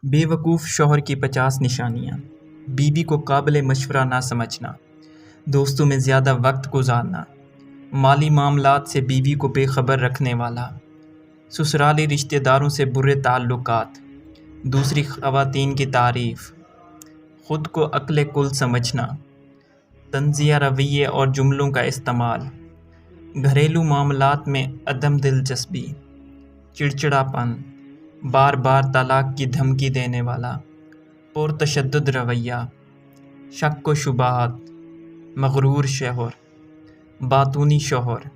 بے وقوف شوہر کی 50 نشانیاں۔ بیوی کو قابل مشورہ نہ سمجھنا، دوستوں میں زیادہ وقت گزارنا، مالی معاملات سے بیوی کو بے خبر رکھنے والا، سسرالی رشتہ داروں سے برے تعلقات، دوسری خواتین کی تعریف، خود کو عقل کل سمجھنا، طنزیہ رویے اور جملوں کا استعمال، گھریلو معاملات میں عدم دلچسپی، چڑچڑاپن، بار بار طلاق کی دھمکی دینے والا، پرتشدد رویہ، شک و شبہات، مغرور شوہر، باطونی شوہر،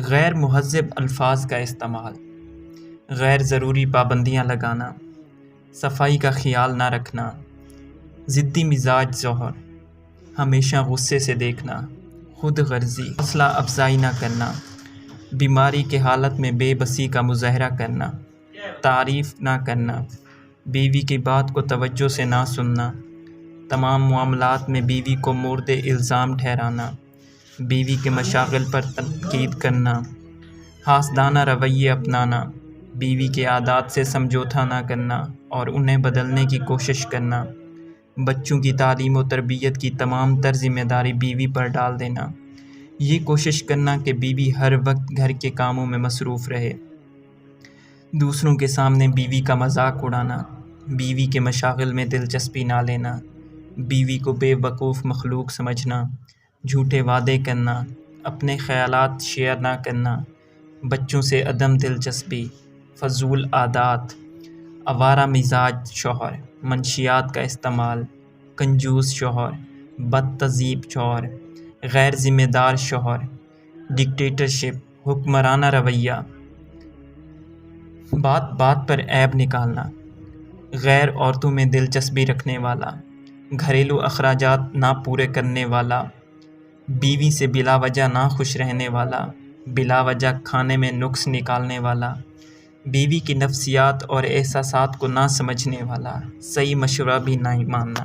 غیر مہذب الفاظ کا استعمال، غیر ضروری پابندیاں لگانا، صفائی کا خیال نہ رکھنا، ضدی مزاج شوہر، ہمیشہ غصے سے دیکھنا، خود غرضی، حوصلہ افزائی نہ کرنا، بیماری کی حالت میں بے بسی کا مظاہرہ کرنا، تعریف نہ کرنا، بیوی کی بات کو توجہ سے نہ سننا، تمام معاملات میں بیوی کو مورد الزام ٹھہرانا، بیوی کے مشاغل پر تنقید کرنا، حاسدانہ رویے اپنانا، بیوی کے عادات سے سمجھوتا نہ کرنا اور انہیں بدلنے کی کوشش کرنا، بچوں کی تعلیم و تربیت کی تمام تر ذمہ داری بیوی پر ڈال دینا، یہ کوشش کرنا کہ بیوی ہر وقت گھر کے کاموں میں مصروف رہے، دوسروں کے سامنے بیوی کا مذاق اڑانا، بیوی کے مشاغل میں دلچسپی نہ لینا، بیوی کو بے وقوف مخلوق سمجھنا، جھوٹے وعدے کرنا، اپنے خیالات شیئر نہ کرنا، بچوں سے عدم دلچسپی، فضول عادات، آوارہ مزاج شوہر، منشیات کا استعمال، کنجوس شوہر، بد تہذیب شوہر، غیر ذمہ دار شوہر، ڈکٹیٹرشپ، حکمرانہ رویہ، بات بات پر عیب نکالنا، غیر عورتوں میں دلچسپی رکھنے والا، گھریلو اخراجات نہ پورے کرنے والا، بیوی سے بلا وجہ نہ خوش رہنے والا، بلا وجہ کھانے میں نقص نکالنے والا، بیوی کی نفسیات اور احساسات کو نہ سمجھنے والا، صحیح مشورہ بھی نہ ماننا۔